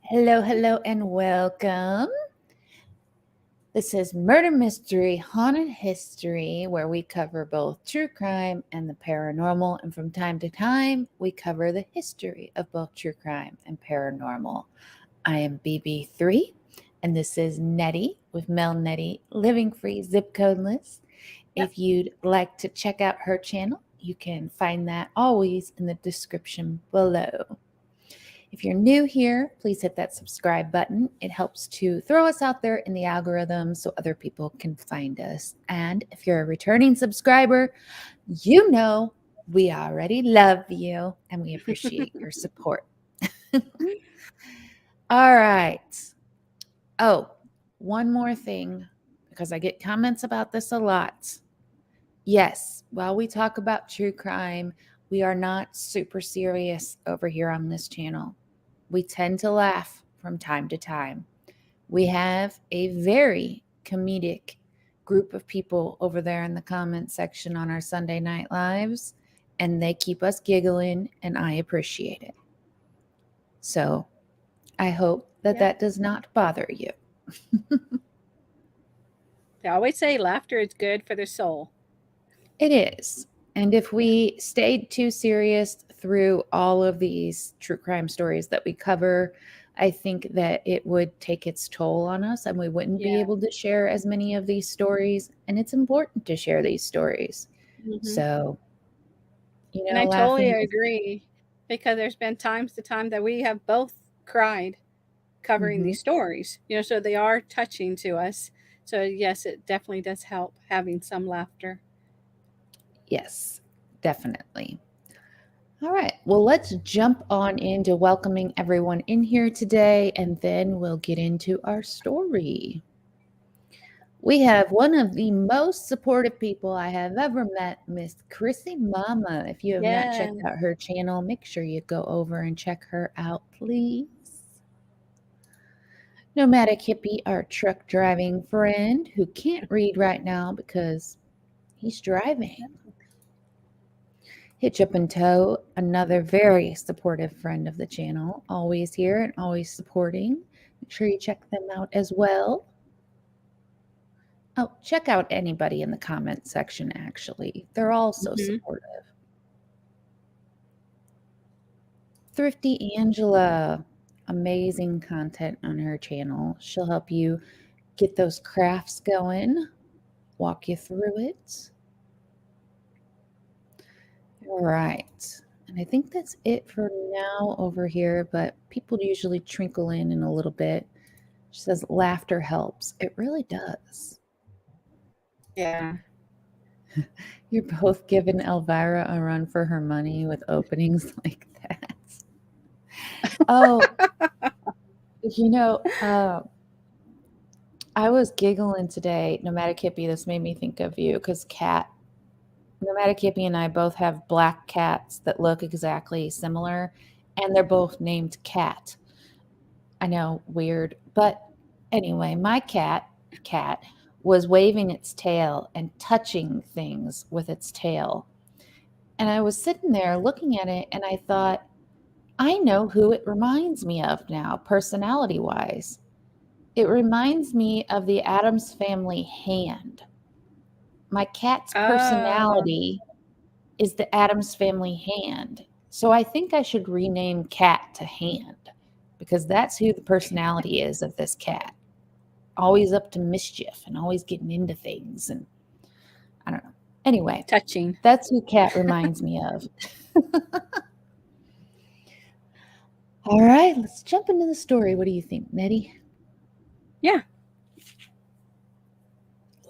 Hello, hello, and welcome. This is Murder Mystery Haunted History, where we cover both true crime and the paranormal. And from time to time, we cover the history of both true crime and paranormal. I am BB3, and this is Nettie with MelNetteLivingFreeZipCodeless. Yep. If you'd like to check out her channel, you can find that always in the description below. If you're new here, please hit that subscribe button. It helps to throw us out there in the algorithm so other people can find us. And if you're a returning subscriber, you know we already love you and we appreciate your support. All right. Oh, one more thing, because I get comments about this a lot. Yes, while we talk about true crime, we are not super serious over here on this channel. We tend to laugh from time to time. We have a very comedic group of people over there in the comment section on our Sunday night lives, and they keep us giggling, and I appreciate it. So I hope that that does not bother you. They always say laughter is good for the soul. It is. And if we stayed too serious through all of these true crime stories that we cover, I think that it would take its toll on us and we wouldn't be able to share as many of these stories. And it's important to share these stories. So, and I totally agree, because there's been times to time that we have both cried covering these stories, so they are touching to us. So yes, it definitely does help having some laughter. Yes, definitely. All right. Well, let's jump on into welcoming everyone in here today, and then we'll get into our story. We have one of the most supportive people I have ever met, Miss Chrissy Mama. If you have not checked out her channel, make sure you go over and check her out, please. Nomadic Hippie, our truck driving friend, who can't read right now because he's driving. Hitch Up and Tow, another very supportive friend of the channel, always here and always supporting. Make sure you check them out as well. Oh, check out anybody in the comment section, actually. They're all so supportive. Thrifty Angela, amazing content on her channel. She'll help you get those crafts going, walk you through it. All right. And I think that's it for now over here, but people usually trickle in a little bit. She says laughter helps. It really does. Yeah. You're both giving Elvira a run for her money with openings like that. Oh, I was giggling today, Nomadic Hippie. This made me think of you because Nomadic Hippie and I both have black cats that look exactly similar, and they're both named Cat. I know, weird. But anyway, my cat was waving its tail and touching things with its tail. And I was sitting there looking at it and I thought, I know who it reminds me of now, personality-wise. It reminds me of the Addams Family hand. My cat's personality is the Addams Family hand. So I think I should rename Cat to Hand, because that's who the personality is of this cat. Always up to mischief and always getting into things, and I don't know. Anyway, touching. That's who Cat reminds me of. All right, let's jump into the story. What do you think, Nettie? Yeah.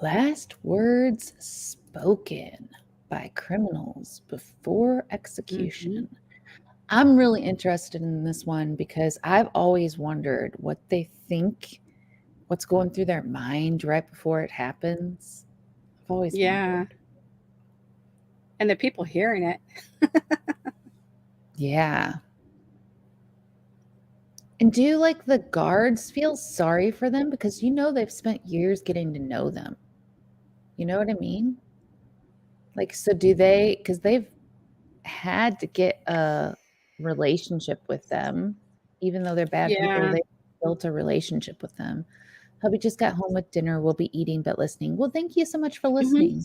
Last words spoken by criminals before execution. I'm really interested in this one because I've always wondered what they think, what's going through their mind right before it happens. I've always wondered. And the people hearing it. Yeah. And do like the guards feel sorry for them because they've spent years getting to know them. You know what I mean? Like, so do they, because they've had to get a relationship with them. Even though they're bad people, they built a relationship with them. Hubby just got home with dinner. We'll be eating but listening. Well, thank you so much for listening.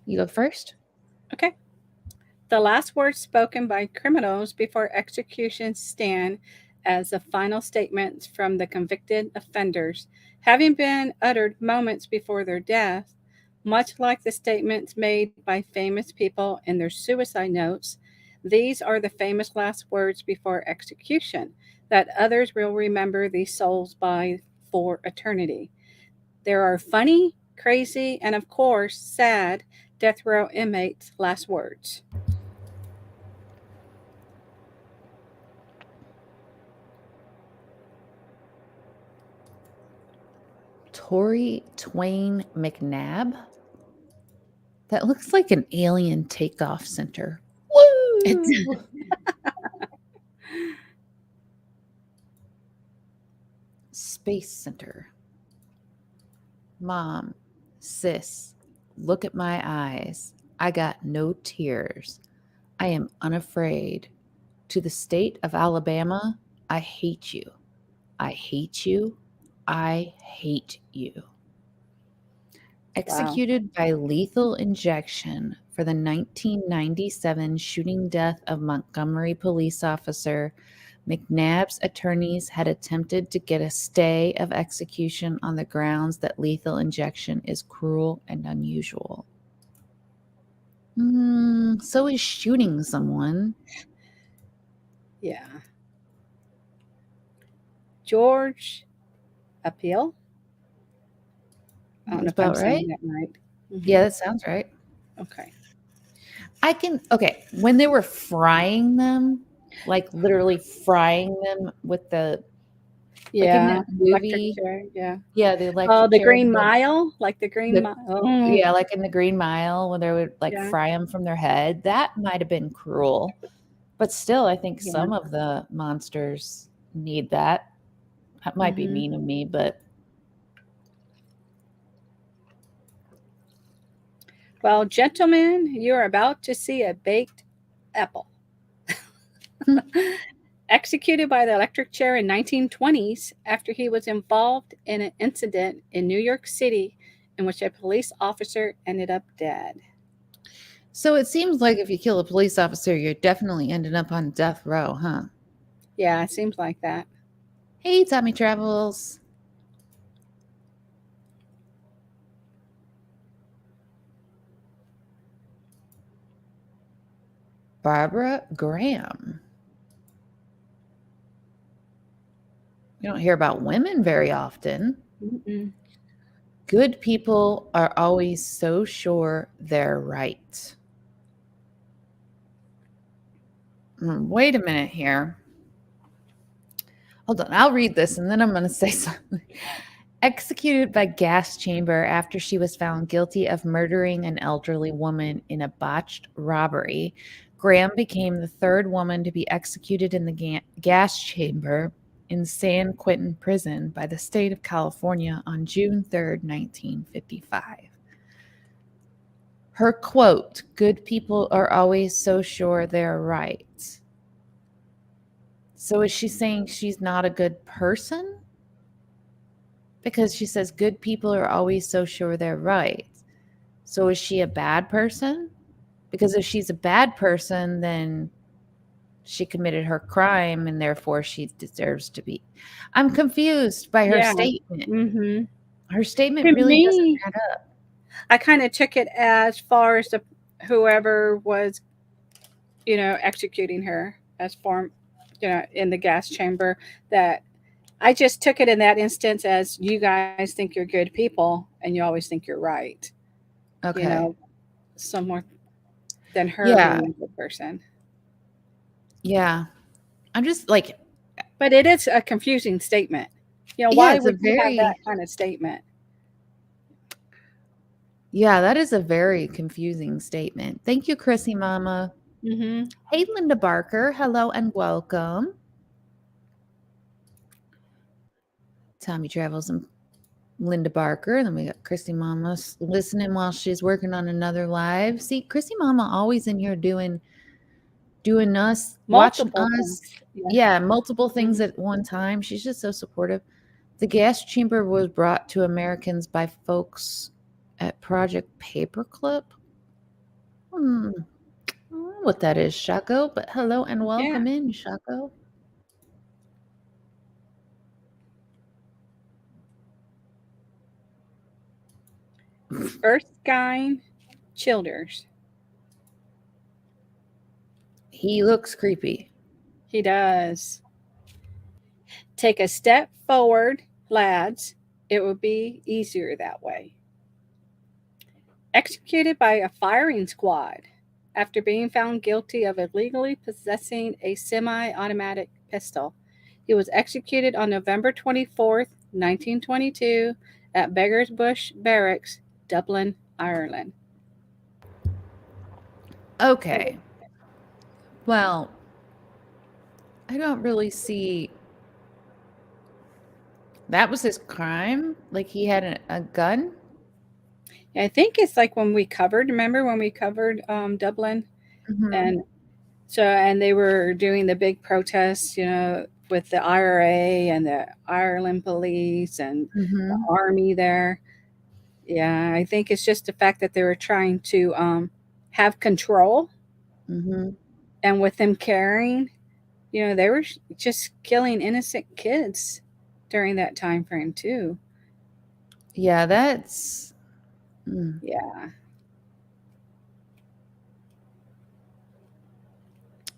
You go first. Okay. The last words spoken by criminals before execution stand as the final statements from the convicted offenders, having been uttered moments before their death, much like the statements made by famous people in their suicide notes. These are the famous last words before execution that others will remember these souls by for eternity. There are funny, crazy, and of course, sad death row inmates' last words. Tory Twain McNabb. That looks like an alien takeoff center. Woo! Space Center. Mom, sis, look at my eyes. I got no tears. I am unafraid. To the state of Alabama, I hate you. I hate you. I hate you. Executed by lethal injection for the 1997 shooting death of Montgomery police officer, McNabb's attorneys had attempted to get a stay of execution on the grounds that lethal injection is cruel and unusual. So is shooting someone. Yeah. George Appeal. I don't know if I'm saying that right. Yeah, that sounds right. Okay. When they were frying them, like literally frying them with the like in that movie. Yeah, the electric the Green Mile, like the Green Mile. Yeah, like in the Green Mile when they would like fry them from their head. That might have been cruel, but still, I think some of the monsters need that. That might be mean of me, but well, gentlemen, you're about to see a baked apple. Executed by the electric chair in 1920s after he was involved in an incident in New York City in which a police officer ended up dead. So it seems like if you kill a police officer, you're definitely ending up on death row, huh? Yeah, it seems like that. Hey, Tommy Travels. Barbara Graham. You don't hear about women very often. Good people are always so sure they're right. Wait a minute here. Hold on. I'll read this and then I'm going to say something. Executed by gas chamber after she was found guilty of murdering an elderly woman in a botched robbery, Graham became the third woman to be executed in the gas chamber in San Quentin Prison by the state of California on June 3rd, 1955. Her quote, "Good people are always so sure they're right." So is she saying she's not a good person? Because she says good people are always so sure they're right. So is she a bad person? Because if she's a bad person, then she committed her crime and therefore she deserves to be. I'm confused by her statement. Her statement really doesn't add up. I kind of took it as far as whoever was, executing her as far, in the gas chamber, that I just took it in that instance as you guys think you're good people and you always think you're right. Okay. Some more than her being a good person. Yeah. I'm just like. But it is a confusing statement. Why would you have that kind of statement? Yeah, that is a very confusing statement. Thank you, Chrissy Mama. Hey, Linda Barker. Hello and welcome. Tommy Travels. Linda Barker. And then we got Chrissy Mama listening while she's working on another live. See, Chrissy Mama always in here doing us, watching us. Yeah, multiple things at one time. She's just so supportive. The gas chamber was brought to Americans by folks at Project Paperclip. I don't know what that is, Shaco, but hello and welcome in, Shaco. Erskine Childers. He looks creepy. He does. Take a step forward, lads. It will be easier that way. Executed by a firing squad after being found guilty of illegally possessing a semi-automatic pistol. He was executed on November 24th, 1922 at Beggars Bush Barracks, Dublin, Ireland. Okay. Well, I don't really see... That was his crime? Like he had a gun? I think it's like when we covered, remember when we covered Dublin? Mm-hmm. And they were doing the big protests, with the IRA and the Ireland police and the army there. Yeah, I think it's just the fact that they were trying to have control. Mm-hmm. And with them carrying, they were just killing innocent kids during that time frame too. Yeah, that's... Yeah.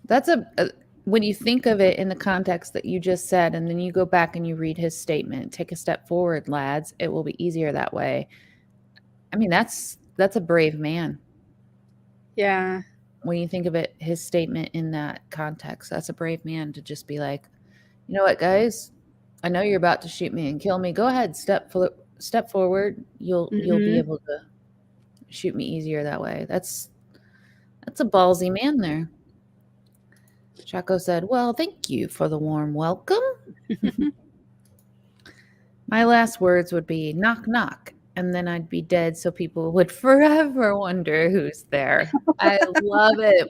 That's when you think of it in the context that you just said, and then you go back and you read his statement, take a step forward, lads. It will be easier that way. I mean, that's a brave man. Yeah. When you think of it, his statement in that context, that's a brave man to just be like, you know what, guys, I know you're about to shoot me and kill me. Go ahead, step forward. You'll be able to shoot me easier that way. That's a ballsy man there. Chaco said, well, thank you for the warm welcome. My last words would be knock, knock, and then I'd be dead so people would forever wonder who's there. I love it.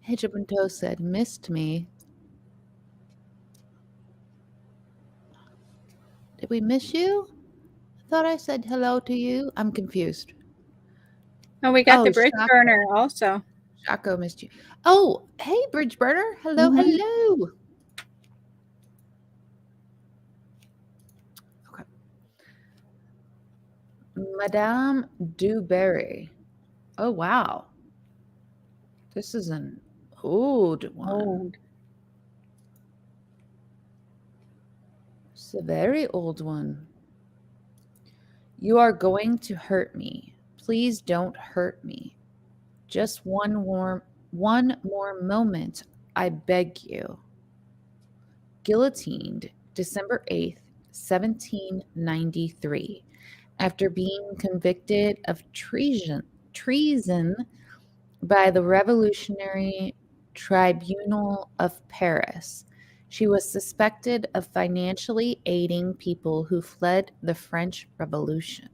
Hijab and Toe said, missed me. Did we miss you? I thought I said hello to you. I'm confused. Oh, we got the bridge burner also. Chaco missed you. Oh, hey, bridge burner. Hello, hello. Okay. Madame Duberry. Oh, wow. This is an old one. It's a very old one. You are going to hurt me. Please don't hurt me. Just one more moment, I beg you. Guillotined December 8th, 1793, after being convicted of treason by the Revolutionary Tribunal of Paris. She was suspected of financially aiding people who fled the French Revolution.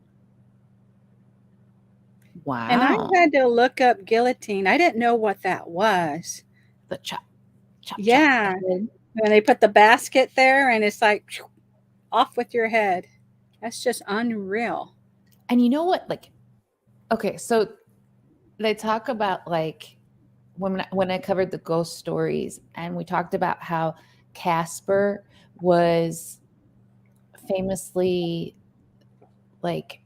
Wow. And I had to look up guillotine. I didn't know what that was. The chop. Yeah. When they put the basket there and it's like off with your head. That's just unreal. And you know what? Like, okay, so they talk about like when I covered the ghost stories, and we talked about how Casper was famously like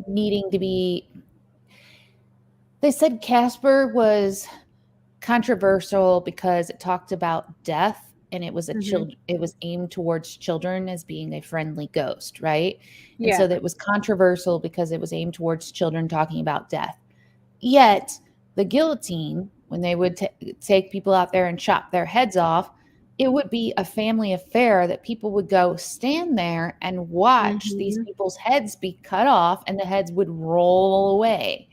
needing to be, they said Casper was controversial because it talked about death, and it was it was aimed towards children as being a friendly ghost, right? Yeah. And so that was controversial because it was aimed towards children talking about death. Yet the guillotine, when they would take people out there and chop their heads off, it would be a family affair that people would go stand there and watch these people's heads be cut off, and the heads would roll away.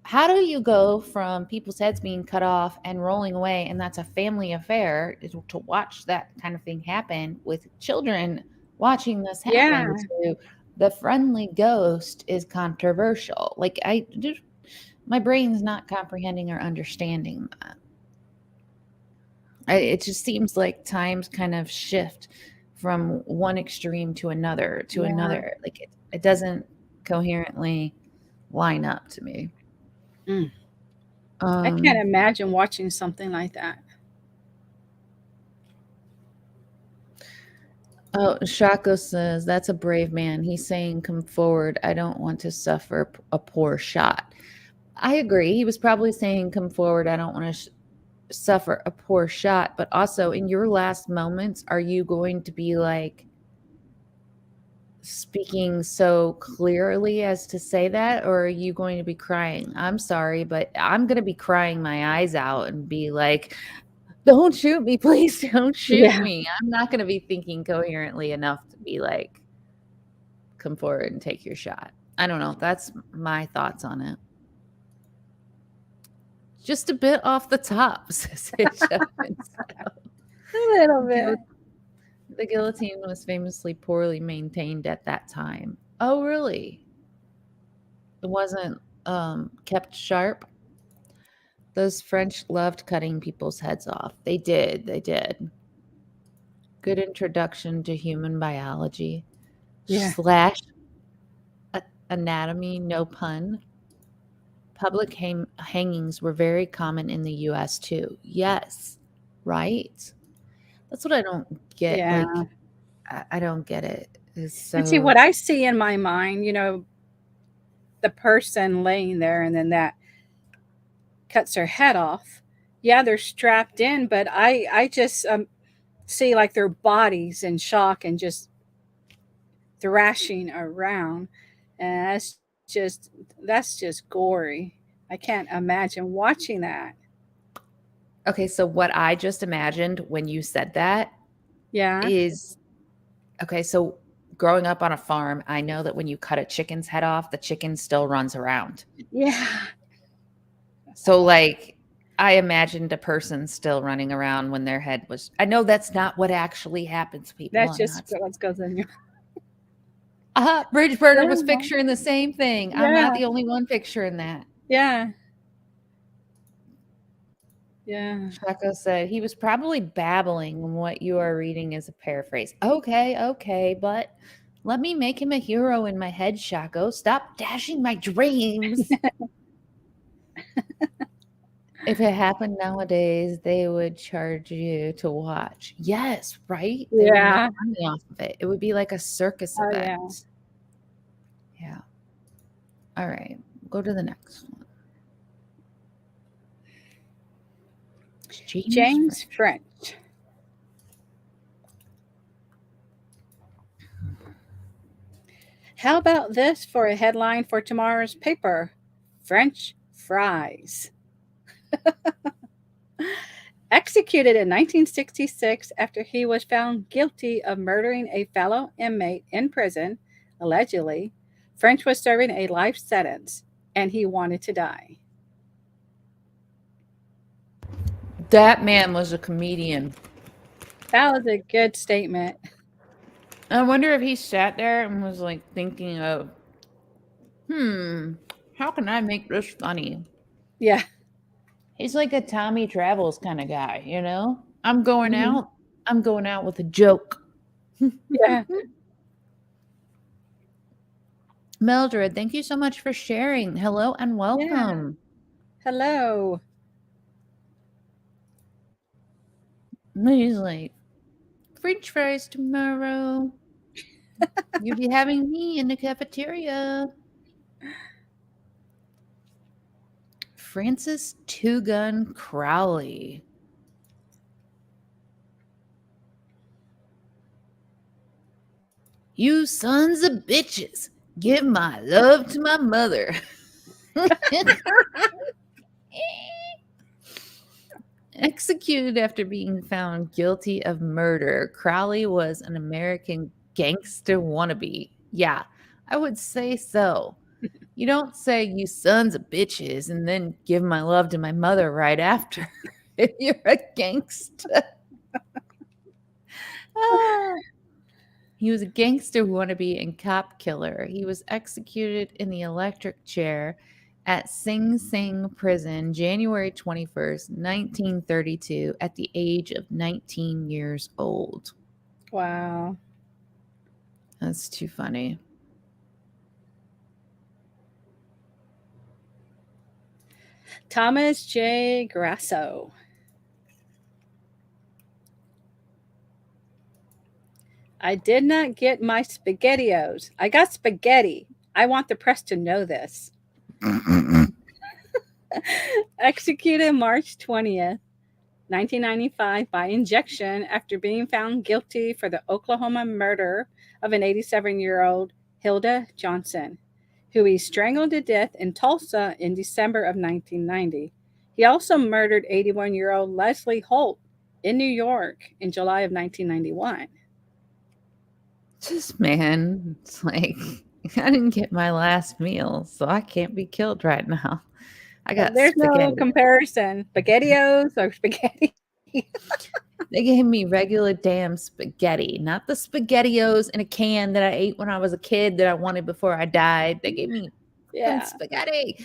how do you go from people's heads being cut off and rolling away, and that's a family affair, to watch that kind of thing happen with children watching this happen, to the friendly ghost is controversial? Like, my brain's not comprehending or understanding that. It just seems like times kind of shift from one extreme to another Like, it doesn't coherently line up to me. I can't imagine watching something like that. Oh, Shako says, that's a brave man. He's saying, come forward. I don't want to suffer a poor shot. I agree. He was probably saying, come forward. I don't want to suffer a poor shot. But also, in your last moments, are you going to be like speaking so clearly as to say that? Or are you going to be crying? I'm sorry, but I'm going to be crying my eyes out and be like, don't shoot me, please don't shoot me. I'm not going to be thinking coherently enough to be like, come forward and take your shot. I don't know. That's my thoughts on it. Just a bit off the top, says a little bit. The guillotine was famously poorly maintained at that time. Oh, really? It wasn't kept sharp? Those French loved cutting people's heads off. They did. They did. Good introduction to human biology. / anatomy, no pun. Public hangings were very common in the U.S. too. Yes. Right? That's what I don't get. Yeah. Like, I don't get it. So... And see, what I see in my mind, you know, the person laying there and then that cuts their head off. Yeah, they're strapped in, but I just see like their bodies in shock and just thrashing around. And that's just gory. I can't imagine watching that. Okay, so what I just imagined when you said that is, okay, so growing up on a farm, I know that when you cut a chicken's head off, the chicken still runs around. Yeah. So, like, I imagined a person still running around when their head was... I know that's not what actually happens, people. That's just what goes in your... Bridgeburner was picturing the same thing. I'm not the only one picturing that. Yeah. Yeah. Chaco said he was probably babbling when what you are reading is a paraphrase. Okay, but let me make him a hero in my head, Chaco. Stop dashing my dreams. If it happened nowadays, they would charge you to watch. Yes, right? They would make money off of it. It would be like a circus event. Yeah. All right. Go to the next one. James French. How about this for a headline for tomorrow's paper? French fries. Executed in 1966 after he was found guilty of murdering a fellow inmate in prison, allegedly, French was serving a life sentence and he wanted to die. That man was a comedian. That was a good statement. I wonder if he sat there and was like thinking of, how can I make this funny? Yeah. He's like a Tommy Travels kind of guy, you know? I'm going out with a joke. Yeah. Mildred, thank you so much for sharing. Hello and welcome. Yeah. Hello. He's like, French fries tomorrow. You'll be having me in the cafeteria. Francis Two Gun Crowley. You sons of bitches, give my love to my mother. Executed after being found guilty of murder, Crowley was an American gangster wannabe. Yeah, I would say so. You don't say, "You sons of bitches," and then give my love to my mother right after if you're a gangster. Ah. He was a gangster wannabe and cop killer. He was executed in the electric chair at Sing Sing Prison January 21st, 1932, at the age of 19 years old. Wow. That's too funny. Thomas J. Grasso. I did not get my SpaghettiOs. I got spaghetti. I want the press to know this. Executed March 20th, 1995 by injection after being found guilty for the Oklahoma murder of an 87-year-old Hilda Johnson, who he strangled to death in Tulsa in December of 1990. He also murdered 81-year-old Leslie Holt in New York in July of 1991. Just, man, it's like, I didn't get my last meal, so I can't be killed right now. I got There's spaghetti. no comparison. SpaghettiOs or spaghetti. They gave me regular damn spaghetti, not the SpaghettiOs in a can that I ate when I was a kid that I wanted before I died. They gave me spaghetti.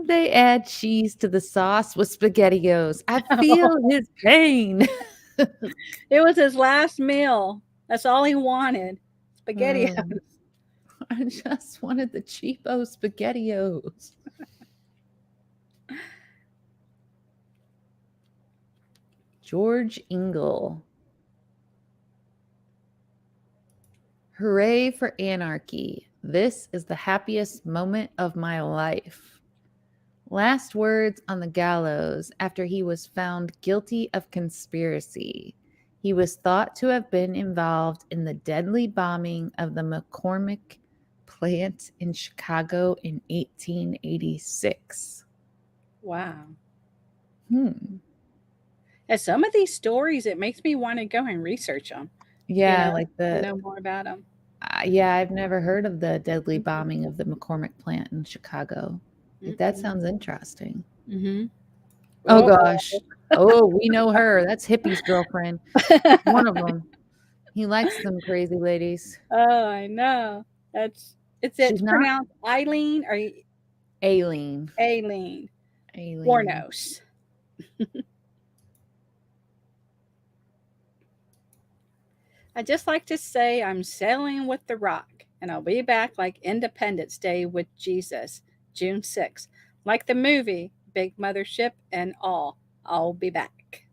They add cheese to the sauce with SpaghettiOs. I feel his pain. It was his last meal. That's all he wanted. SpaghettiOs. I just wanted the cheapo SpaghettiOs. George Engel. Hooray for anarchy. This is the happiest moment of my life. Last words on the gallows after he was found guilty of conspiracy. He was thought to have been involved in the deadly bombing of the McCormick plant in Chicago in 1886. Wow. And some of these stories, it makes me want to go and research them. Yeah, like to know more about them. Yeah, I've never heard of the deadly bombing of the McCormick plant in Chicago. That sounds interesting. Mm-hmm. Oh, gosh. Oh, we know her. That's Hippie's girlfriend. One of them. He likes them crazy ladies. Oh, I know. It's pronounced Eileen or Aileen. Aileen. Warnos. I just like to say I'm sailing with the rock, and I'll be back like Independence Day with Jesus, June 6th. Like the movie, Big Mothership and all, I'll be back.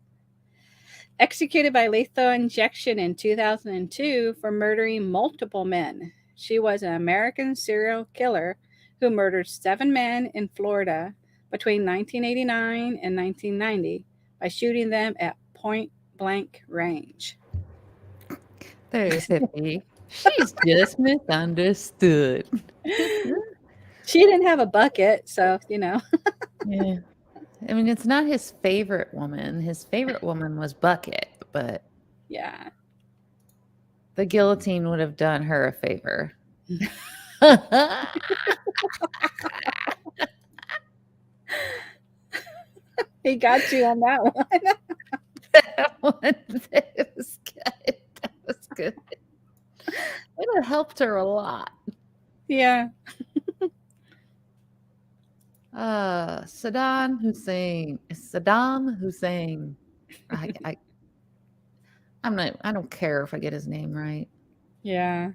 Executed by lethal injection in 2002 for murdering multiple men. She was an American serial killer who murdered 7 men in Florida between 1989 and 1990 by shooting them at point blank range. There's Hippie. She's just misunderstood. She didn't have a bucket, so, Yeah. I mean, it's not his favorite woman. His favorite woman was Bucket, but yeah, the guillotine would have done her a favor. He got you on that one. That was good. That was good. It would have helped her a lot. Yeah. Saddam Hussein. I don't care if I get his name right. Yeah.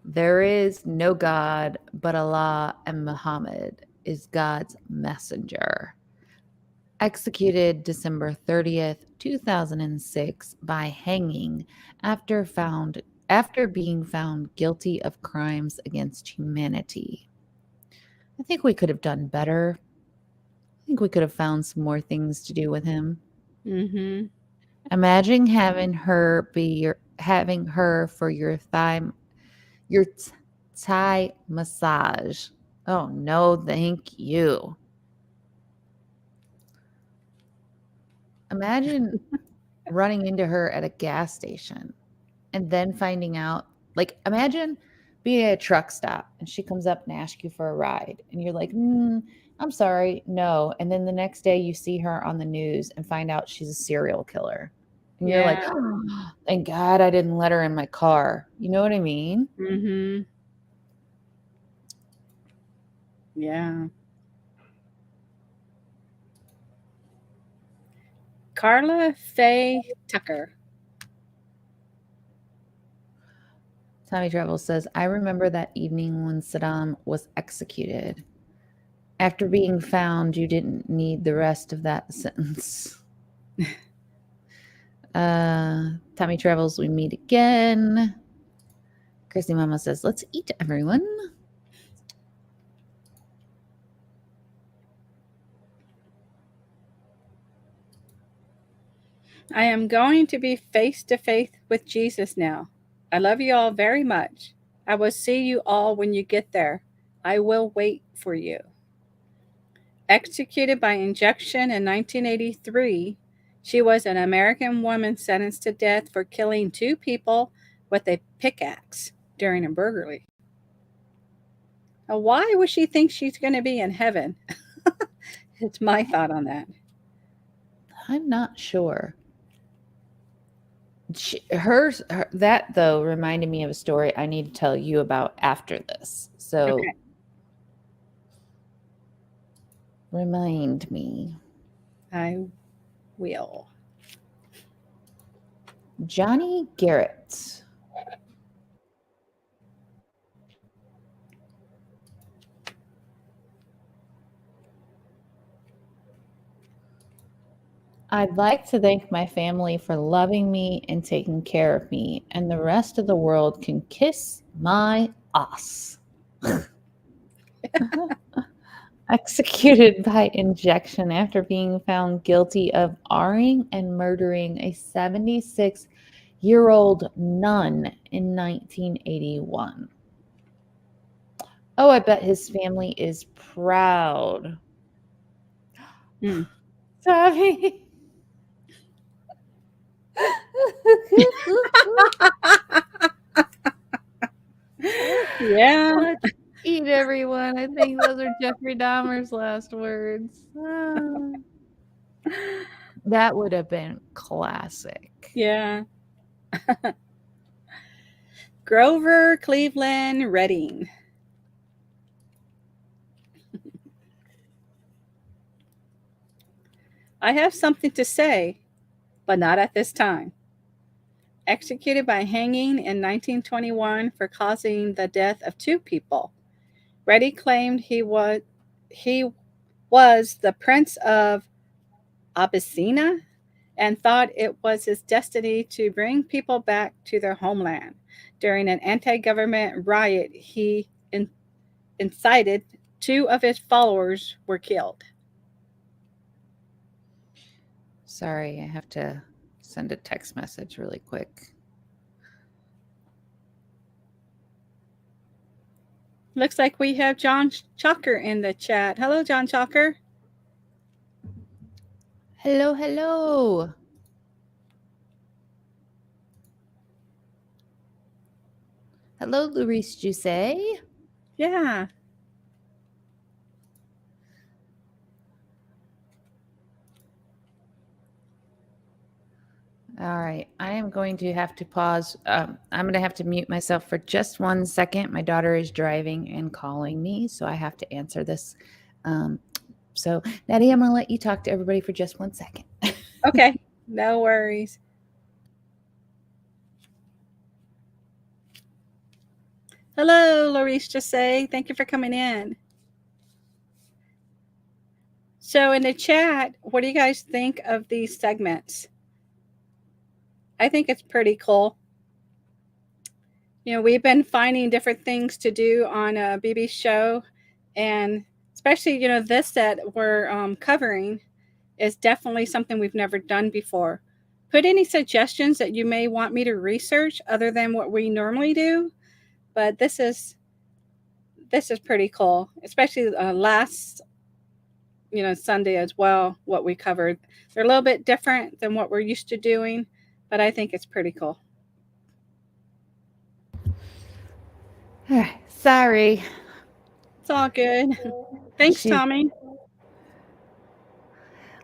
There is no God but Allah, and Muhammad is God's messenger. Executed December 30th, 2006 by hanging after being found guilty of crimes against humanity. I think we could have done better. I think we could have found some more things to do with him. Mm-hmm. Imagine having her for your Thai massage. Oh no, thank you. Imagine running into her at a gas station. and then finding out, like, imagine being at a truck stop and she comes up and asks you for a ride and you're like, I'm sorry, no. And then the next day you see her on the news and find out she's a serial killer. And you're like, Yeah. oh, thank God I didn't let her in my car. You know what I mean? Mm-hmm. Yeah. Carla Faye Tucker. Tommy Travel says, I remember that evening when Saddam was executed. After being found, you didn't need the rest of that sentence. Tommy Travels, we meet again. Chrissy Mama says, let's eat, everyone. I am going to be face to face with Jesus now. I love you all very much. I will see you all when you get there. I will wait for you. Executed by injection in 1983, she was an American woman sentenced to death for killing 2 people with a pickaxe during a burglary. Now, why would she think she's going to be in heaven? It's my thought on that. I'm not sure. That though reminded me of a story I need to tell you about after this. So Okay. Remind me. I will. Johnny Garrett. I'd like to thank my family for loving me and taking care of me, and the rest of the world can kiss my ass. Executed by injection after being found guilty of R-ing and murdering a 76-year-old nun in 1981. Oh, I bet his family is proud. Tommy. Yeah. Let's eat, everyone. I think those are Jeffrey Dahmer's last words. That would have been classic. Yeah. Grover Cleveland Redding. I have something to say, but not at this time. Executed by hanging in 1921 for causing the death of 2 people. Reddy claimed he was the Prince of Abyssinia and thought it was his destiny to bring people back to their homeland. During an anti-government riot he incited, 2 of his followers were killed. Sorry, I have to send a text message really quick. Looks like we have John Chalker in the chat. Hello, John Chalker. Hello, hello. Hello, Luis Juice. Yeah. All right, I am going to have to pause. I'm going to have to mute myself for just 1 second. My daughter is driving and calling me, so I have to answer this. So, Natty, I'm going to let you talk to everybody for just 1 second. Okay, no worries. Hello, Larice Jose. Thank you for coming in. So in the chat, what do you guys think of these segments? I think it's pretty cool. You know, we've been finding different things to do on a BB show, and especially, you know, this that we're covering is definitely something we've never done before. Put any suggestions that you may want me to research other than what we normally do, but this is pretty cool, especially last Sunday as well. What we covered, they're a little bit different than what we're used to doing, but I think it's pretty cool. Sorry. It's all good. Thanks, She's, Tommy.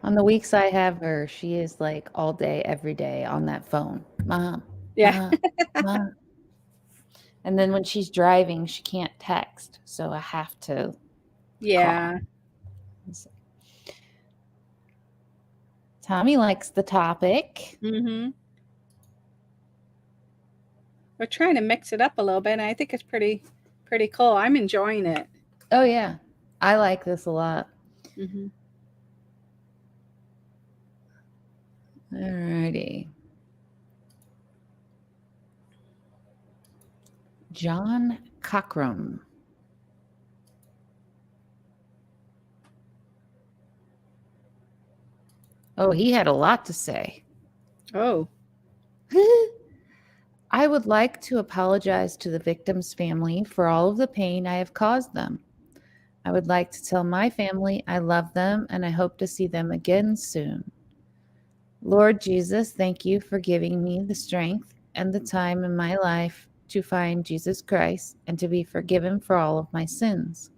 on the weeks I have her, she is like all day, every day on that phone. Mom, Yeah. Mom. And then when she's driving, she can't text. So I have to Yeah. call. Tommy likes the topic. Mm-hmm. We're trying to mix it up a little bit, and I think it's pretty cool. I'm enjoying it. Oh, yeah. I like this a lot. Mm-hmm. All righty. John Cockrum. Oh, he had a lot to say. Oh. I would like to apologize to the victim's family for all of the pain I have caused them. I would like to tell my family I love them and I hope to see them again soon. Lord Jesus, thank you for giving me the strength and the time in my life to find Jesus Christ and to be forgiven for all of my sins.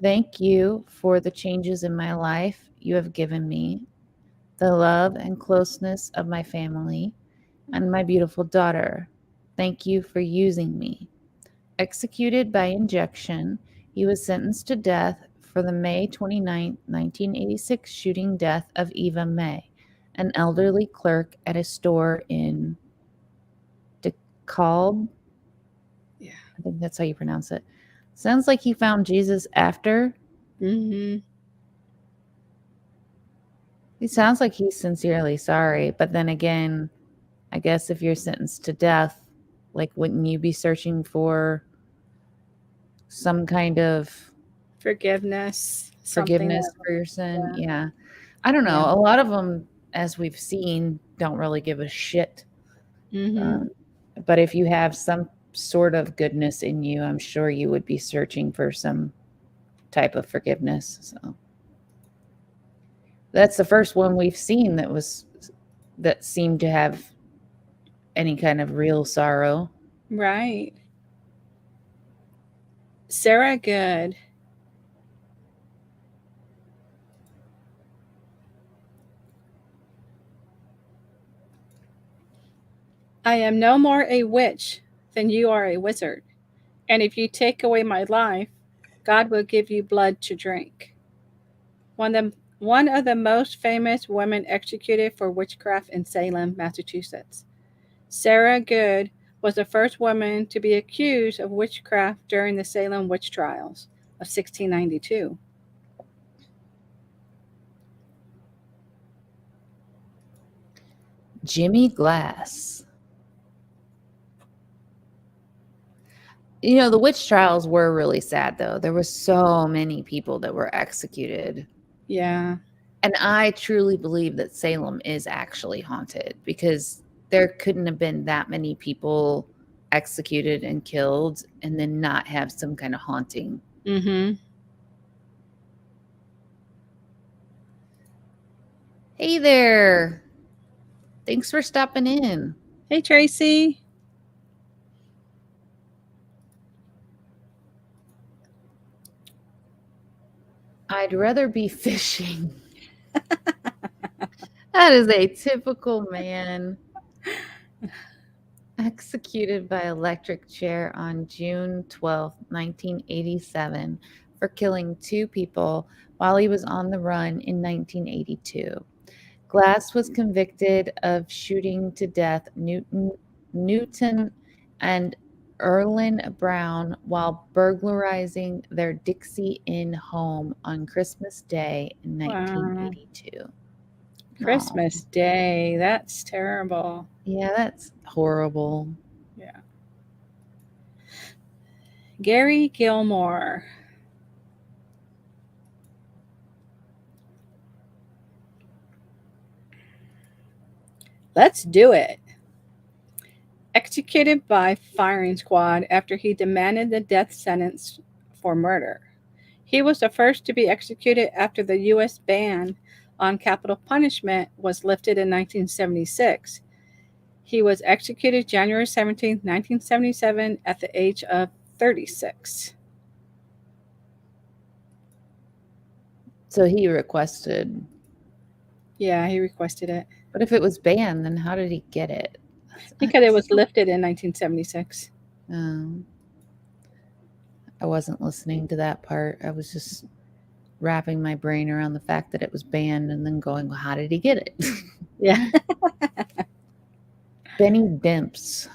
Thank you for the changes in my life you have given me, the love and closeness of my family, and my beautiful daughter. Thank you for using me. Executed by injection, he was sentenced to death for the May 29, 1986 shooting death of Eva May, an elderly clerk at a store in DeKalb. Yeah. I think that's how you pronounce it. Sounds like he found Jesus after. Mm-hmm. He sounds like he's sincerely sorry, but then again, I guess if you're sentenced to death, like, wouldn't you be searching for some kind of Forgiveness for your sin? Yeah. I don't know. Yeah. A lot of them, as we've seen, don't really give a shit. Mm-hmm. But if you have some sort of goodness in you, I'm sure you would be searching for some type of forgiveness. So that's the first one we've seen that seemed to have any kind of real sorrow. Right. Sarah Good. I am no more a witch than you are a wizard. And if you take away my life, God will give you blood to drink. One of the most famous women executed for witchcraft in Salem, Massachusetts. Sarah Good was the first woman to be accused of witchcraft during the Salem witch trials of 1692. Jimmy Glass. You know, the witch trials were really sad, though. There were so many people that were executed. Yeah. And I truly believe that Salem is actually haunted because there couldn't have been that many people executed and killed and then not have some kind of haunting. Mm-hmm. Hey there. Thanks for stopping in. Hey, Tracy. I'd rather be fishing. That is a typical man. Executed by electric chair on June 12, 1987, for killing 2 people while he was on the run in 1982. Glass was convicted of shooting to death Newton and Erlyn Brown while burglarizing their Dixie Inn home on Christmas Day in 1982. Wow. Christmas Day. That's terrible. Yeah, that's horrible. Yeah. Gary Gilmore. Let's do it. Executed by firing squad after he demanded the death sentence for murder. He was the first to be executed after the U.S. ban on capital punishment was lifted in 1976. He was executed January 17, 1977, at the age of 36. So he requested. Yeah, he requested it. But if it was banned, then how did he get it? Because it was lifted in 1976. I wasn't listening to that part. I was just wrapping my brain around the fact that it was banned and then going, well, how did he get it? Yeah. Benny DEMPS.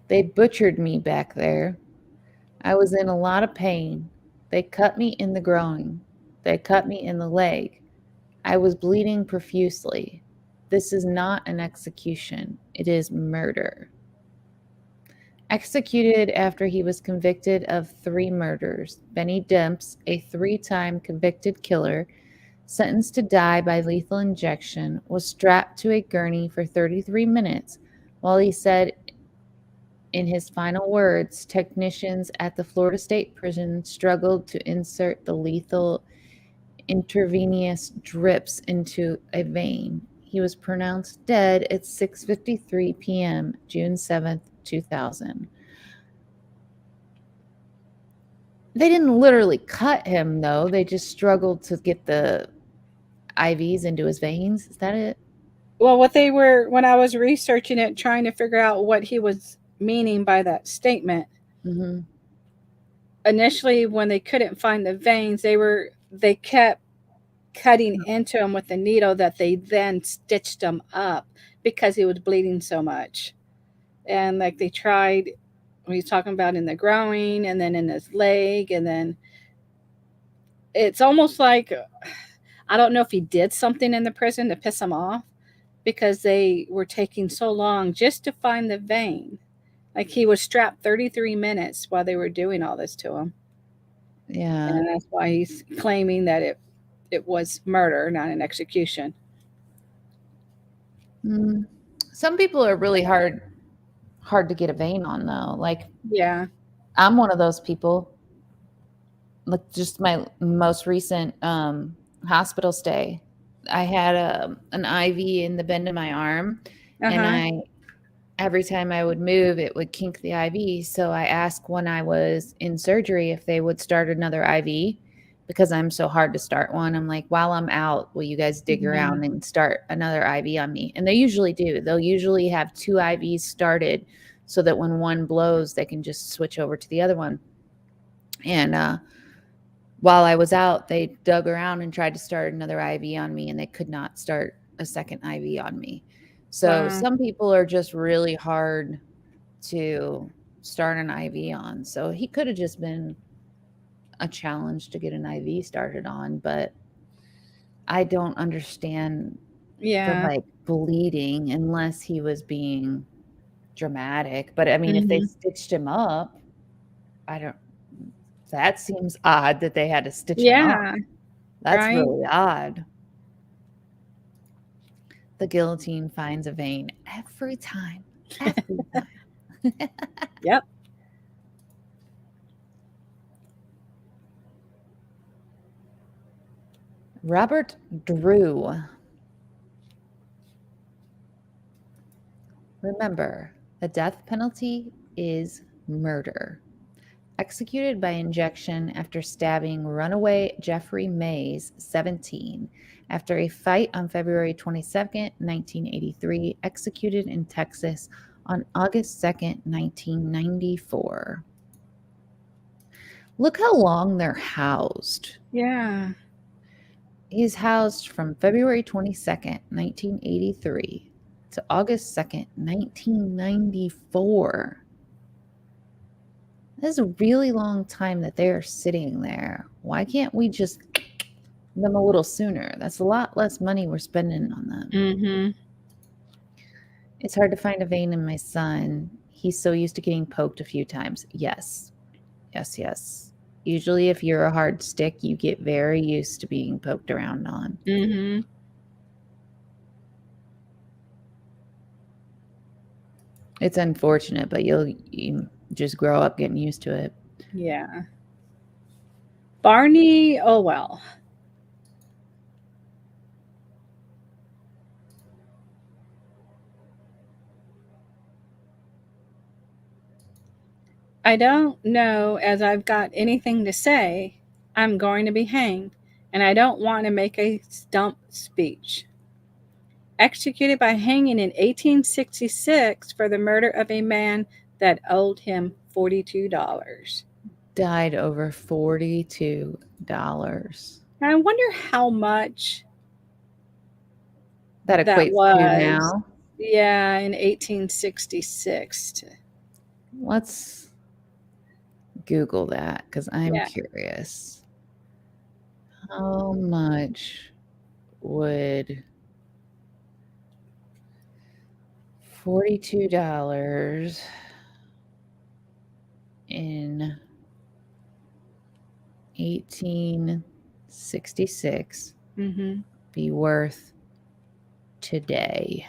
They butchered me back there. I was in a lot of pain. They cut me in the groin. They cut me in the leg. I was bleeding profusely. This is not an execution. It is murder. Executed after he was convicted of 3 murders. Benny DEMPS, a 3-time convicted killer, sentenced to die by lethal injection, was strapped to a gurney for 33 minutes while he said in his final words, technicians at the Florida State Prison struggled to insert the lethal intravenous drips into a vein. He was pronounced dead at 6:53 p.m., June 7th, 2000. They didn't literally cut him, though. They just struggled to get the IVs into his veins. Is that it? Well, when I was researching it, trying to figure out what he was meaning by that statement, initially when they couldn't find the veins, they kept cutting into him with the needle that they then stitched him up because he was bleeding so much. And like they tried, when he's talking about in the groin and then in his leg, and then it's almost like, I don't know if he did something in the prison to piss him off, because they were taking so long just to find the vein. Like he was strapped 33 minutes while they were doing all this to him. Yeah. And that's why he's claiming that it was murder, not an execution. Some people are really hard to get a vein on, though. Like, yeah, I'm one of those people. Like, just my most recent hospital stay, I had an IV in the bend of my arm, and every time I would move, it would kink the IV. So I asked when I was in surgery if they would start another IV, because I'm so hard to start one. I'm like, while I'm out, will you guys dig around and start another IV on me? And they usually do. They'll usually have 2 IVs started so that when one blows, they can just switch over to the other one. And while I was out, they dug around and tried to start another IV on me, and they could not start a second IV on me. So some people are just really hard to start an IV on. So he could have just been a challenge to get an IV started on, but I don't understand the like bleeding unless he was being dramatic. But I mean, if they stitched him up, that seems odd that they had to stitch him up. That's really odd. The guillotine finds a vein every time. Every time. Yep. Robert Drew. Remember, the death penalty is murder. Executed by injection after stabbing runaway Jeffrey Mays, 17, after a fight on February 22nd, 1983, executed in Texas on August 2nd, 1994. Look how long they're housed. Yeah. He's housed from February 22nd, 1983 to August 2nd, 1994. That's a really long time that they are sitting there. Why can't we just them a little sooner? That's a lot less money we're spending on them. It's hard to find a vein in my son. He's so used to getting poked a few times. Yes. Usually if you're a hard stick, you get very used to being poked around on. It's unfortunate, but you just grow up getting used to it. Yeah. Barney Owell. I don't know as I've got anything to say. I'm going to be hanged, and I don't want to make a stump speech. Executed by hanging in 1866 for the murder of a man that owed him $42. Died over $42. And I wonder how much That that equates to was. now. Yeah, in 1866. Let's Google that because I'm Yeah. curious. How much would $42 in 1866 be worth today?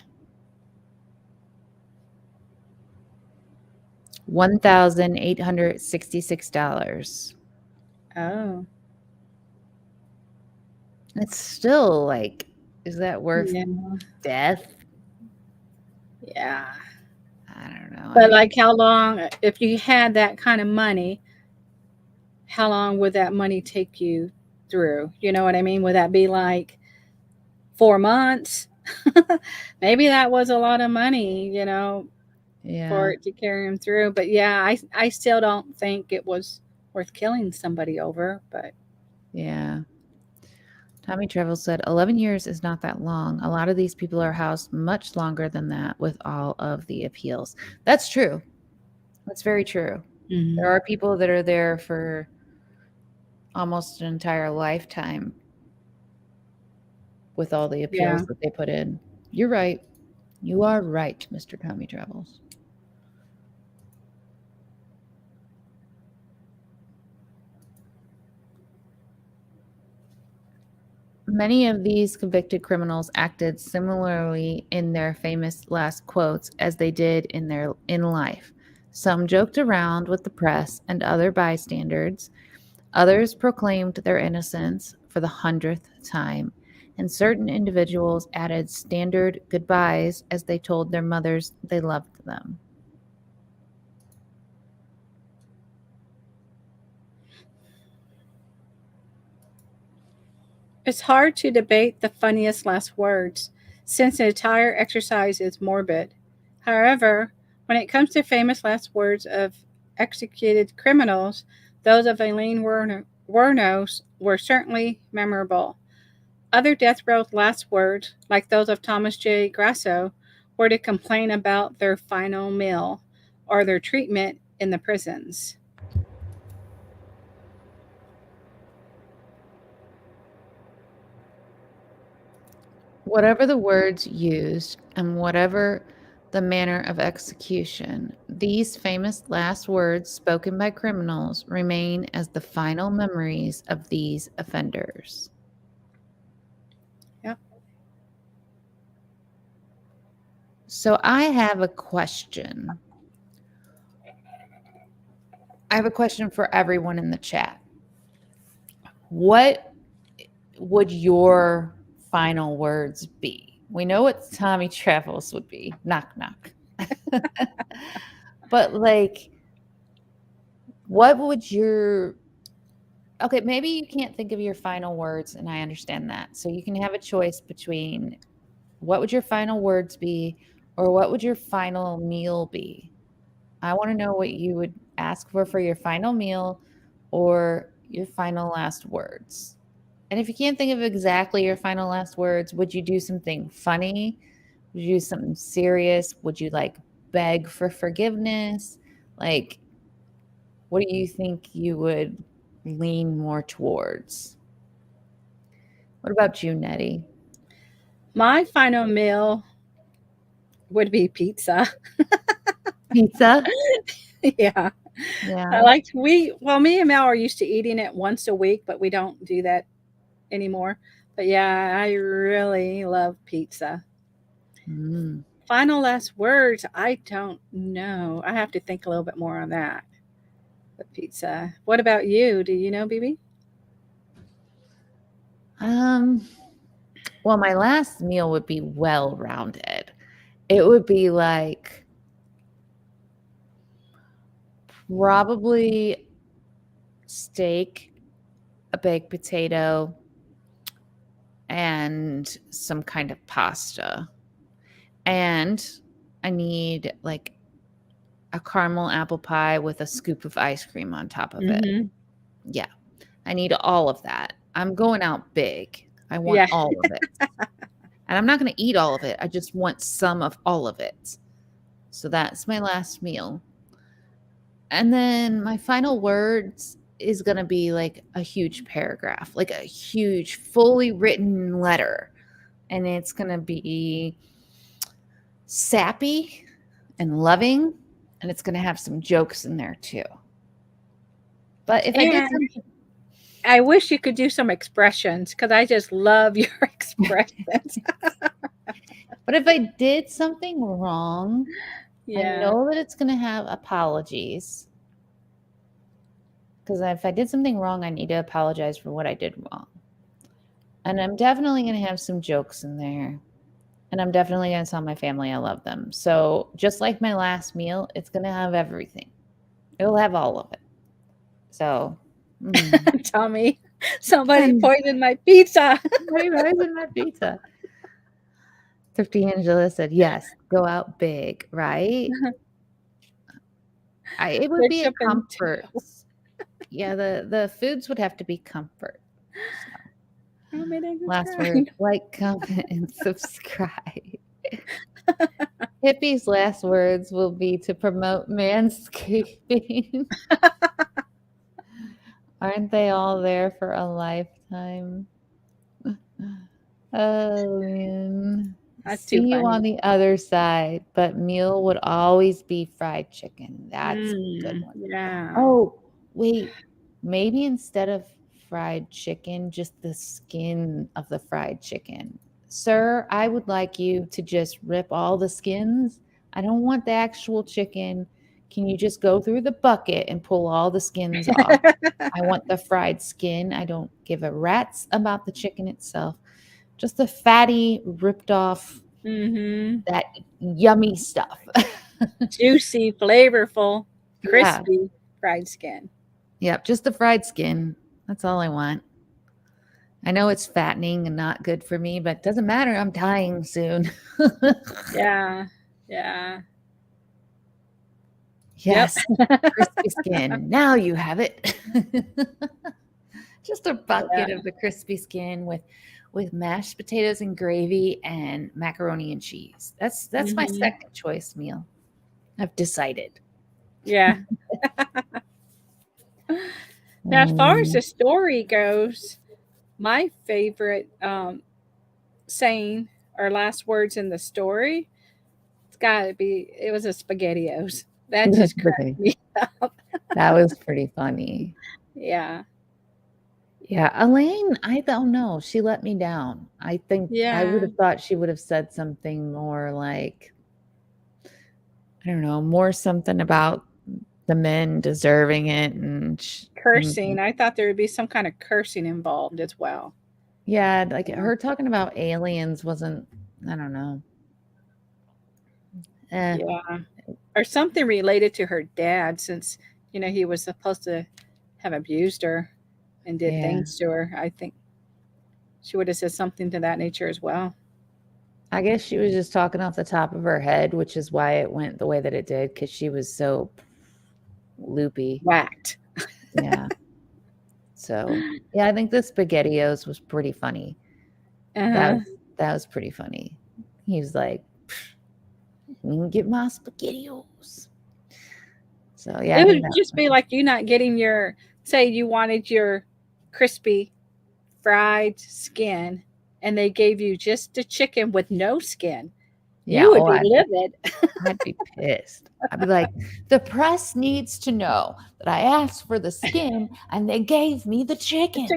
$1,866. Oh. It's still like, is that worth death? Yeah. I don't know. But like how long, if you had that kind of money, how long would that money take you through? You know what I mean? Would that be like 4 months? Maybe that was a lot of money, for it to carry him through. But yeah, I still don't think it was worth killing somebody over. But yeah. Tommy Trevel said 11 years is not that long. A lot of these people are housed much longer than that with all of the appeals. That's true. That's very true. There are people that are there for almost an entire lifetime with all the appeals that they put in. You're right. You are right, Mr. Tommy Travels. Many of these convicted criminals acted similarly in their famous last quotes as they did in life. Some joked around with the press and other bystanders. Others proclaimed their innocence for the 100th time, and certain individuals added standard goodbyes as they told their mothers they loved them. it's hard to debate the funniest last words, since the entire exercise is morbid. However, when it comes to famous last words of executed criminals, those of Eileen Wuornos were certainly memorable. Other death row last words, like those of Thomas J. Grasso, were to complain about their final meal or their treatment in the prisons. Whatever the words used and whatever the manner of execution, these famous last words spoken by criminals remain as the final memories of these offenders. Yep. So I have a question. I have a question for everyone in the chat. What would your final words be? We know what Tommy Travels would be. Knock, knock. But like, what would your... Okay, maybe you can't think of your final words, and I understand that. So you can have a choice between what would your final words be or what would your final meal be? I want to know what you would ask for your final meal or your final last words. And if you can't think of exactly your final last words, would you do something funny? Would you do something serious? Would you like beg for forgiveness? Like, what do you think you would lean more towards? What about you, Nettie? My final meal would be pizza. Pizza? Yeah. Yeah. Me and Mel are used to eating it once a week, but we don't do that anymore. But yeah, I really love pizza. Final last words, I don't know. I have to think a little bit more on that. The pizza. What about you? Do you know, BB? Well, my last meal would be well-rounded. It would be like Probably steak, a baked potato, and some kind of pasta. And I need like a caramel apple pie with a scoop of ice cream on top of it. Mm-hmm. Yeah. I need all of that. I'm going out big. I want Yeah. all of it. And I'm not going to eat all of it. I just want some of all of it. So that's my last meal. And then my final words is going to be like a huge paragraph, like a huge, fully written letter. And it's going to be sappy and loving. And it's going to have some jokes in there too. But if I did something, I wish you could do some expressions because I just love your expressions. but if I did something wrong, Yeah. I know that it's going to have apologies. Because if I did something wrong, I need to apologize for what I did wrong. And I'm definitely going to have some jokes in there. And I'm definitely going to tell my family I love them. So just like my last meal, it's going to have everything. It'll have all of it. So, Tommy, somebody poisoned my pizza. Somebody poisoned my pizza. Thrifty Angela said, yes, go out big, right? It would be a comfort. Yeah, the foods would have to be comfort. So. Last word, like, comment, and subscribe. Hippie's last words will be to promote manscaping. Aren't they all there for a lifetime? Oh, man. See you on the other side, but meal would always be fried chicken. That's a good one. Yeah. Oh, wait. Maybe instead of fried chicken, just the skin of the fried chicken. Sir, I would like you to just rip all the skins. I don't want the actual chicken. Can you just go through the bucket and pull all the skins off? I want the fried skin. I don't give a rat's about the chicken itself. Just the fatty, ripped off, that yummy stuff. Juicy, flavorful, crispy fried skin. Yep, just the fried skin. That's all I want. I know it's fattening and not good for me, but it doesn't matter. I'm dying soon. Yeah. Yeah. Yes. Yep. Crispy skin. Now you have it. Just a bucket of the crispy skin with mashed potatoes and gravy and macaroni and cheese. That's my second choice meal. I've decided. Yeah. Now, as far as the story goes, my favorite saying or last words in the story, it's got to be, it was a SpaghettiOs. That just cracked me up. That was pretty funny. Yeah. Yeah, Elaine, I don't know. She let me down. I think I would have thought she would have said something more like, I don't know, more something about the men deserving it and cursing. I thought there would be some kind of cursing involved as well. Yeah, like her talking about aliens wasn't, I don't know. Yeah. Or something related to her dad, since, he was supposed to have abused her and did things to her. I think she would have said something to that nature as well. I guess she was just talking off the top of her head, which is why it went the way that it did, because she was so loopy. Whacked. Yeah. So, yeah, I think the SpaghettiOs was pretty funny. That was pretty funny. He was like, "You can get my SpaghettiOs." So, yeah. It would just be like you not getting say you wanted your crispy fried skin and they gave you just the chicken with no skin. Yeah, you would be livid. I'd be pissed. I'd be like, the press needs to know that I asked for the skin and they gave me the chicken.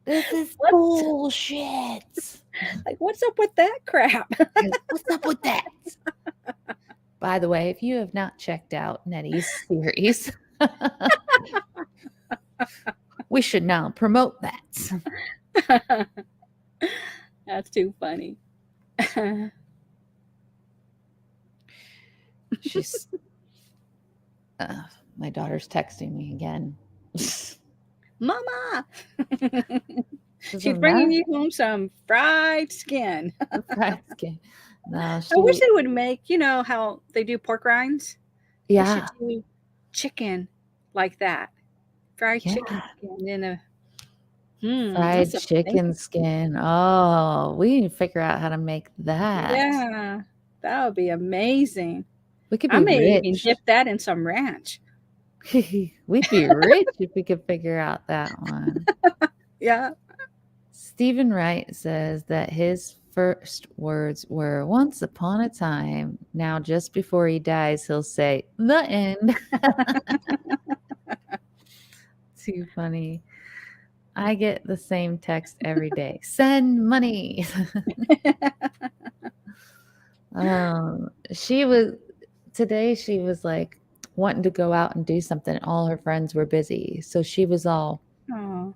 This is bullshit. Like, what's up with that crap? What's up with that? By the way, if you have not checked out Nettie's series, we should now promote that. That's too funny. My daughter's texting me again. Mama! She's bringing you home some fried skin. Fried skin. No, I wish they would make, you know, how they do pork rinds? Yeah. They should do chicken like that. Fried chicken skin in a fried chicken skin. Oh, we need to figure out how to make that. Yeah, that would be amazing. We could be I may rich. even dip that in some ranch. We'd be rich if we could figure out that one. Yeah. Stephen Wright says that his first words were, "Once upon a time." Now, just before he dies, he'll say, "The end." Too funny. I get the same text every day. Send money. She was like wanting to go out and do something. All her friends were busy. So she was all, oh.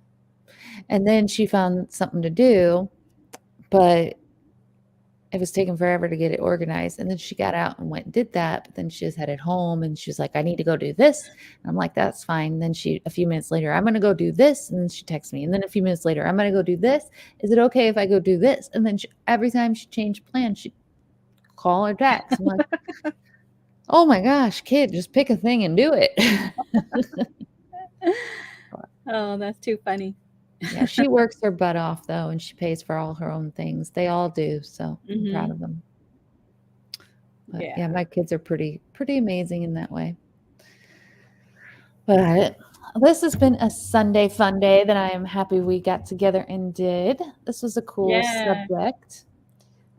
And then she found something to do, but it was taking forever to get it organized. And then she got out and went and did that. But then she was headed home and she was like, I need to go do this. And I'm like, that's fine. And then a few minutes later, I'm going to go do this. And then she texts me. And then a few minutes later, I'm going to go do this. Is it okay if I go do this? And then every time she changed plans, she'd call or text. I'm like, oh my gosh, kid, just pick a thing and do it. Oh, that's too funny. Yeah, she works her butt off though, and she pays for all her own things. They all do, so I'm proud of them. But yeah, my kids are pretty amazing in that way. But this has been a Sunday fun day that I am happy we got together and did. This was a cool subject.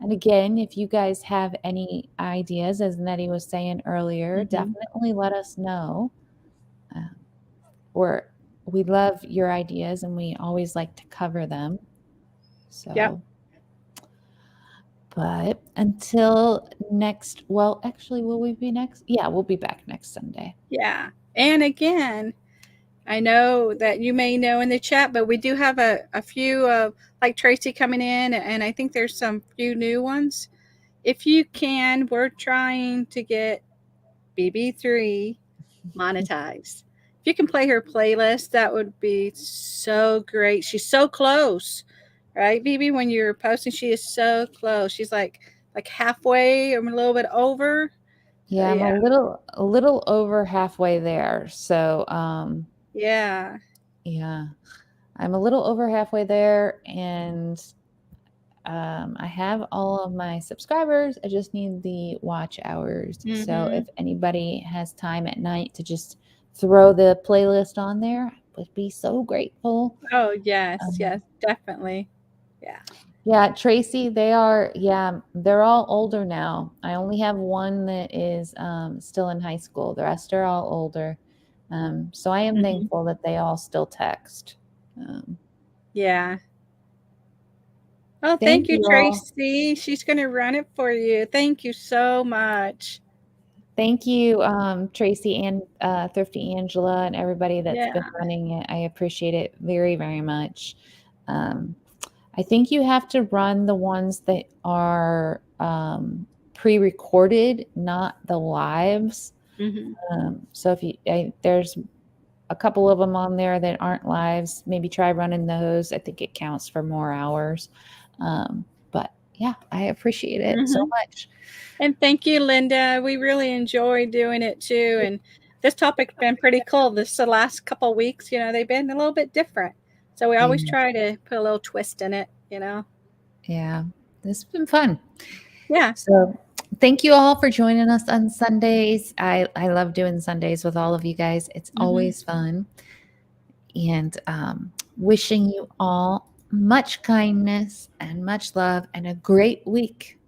And again, if you guys have any ideas, as Nettie was saying earlier, definitely let us know. We love your ideas and we always like to cover them. So, but until next, well, actually, will we be next? Yeah, we'll be back next Sunday. Yeah. And again, I know that you may know in the chat, but we do have a few like Tracy coming in, and I think there's some few new ones. If you can, we're trying to get BB3 monetized. If you can play her playlist, that would be so great. She's so close, right, BB? When you're posting, she is so close. She's like halfway or a little bit over. Yeah, I'm a little over halfway there. So, yeah, I'm a little over halfway there, and I have all of my subscribers. I just need the watch hours. So if anybody has time at night to just throw the playlist on there, I would be so grateful. Oh, yes, definitely. Yeah, Tracy, they're all older now. I only have one that is still in high school. The rest are all older. So I am thankful that they all still text. Yeah. Oh, thank you, Tracy. All. She's going to run it for you. Thank you so much. Thank you, Tracy and Thrifty Angela and everybody that's been running it. I appreciate it very, very much. I think you have to run the ones that are pre-recorded, not the lives. So if there's a couple of them on there that aren't lives, maybe try running those. I think it counts for more hours. But yeah, I appreciate it so much. And thank you, Linda. We really enjoy doing it too. And this topic's been pretty cool. The last couple of weeks, they've been a little bit different. So we always try to put a little twist in it, Yeah, this has been fun. Yeah. So thank you all for joining us on Sundays. I love doing Sundays with all of you guys. It's always fun. And wishing you all much kindness and much love and a great week.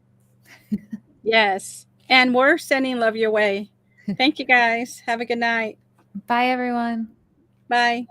Yes. And we're sending love your way. Thank you, guys. Have a good night. Bye, everyone. Bye.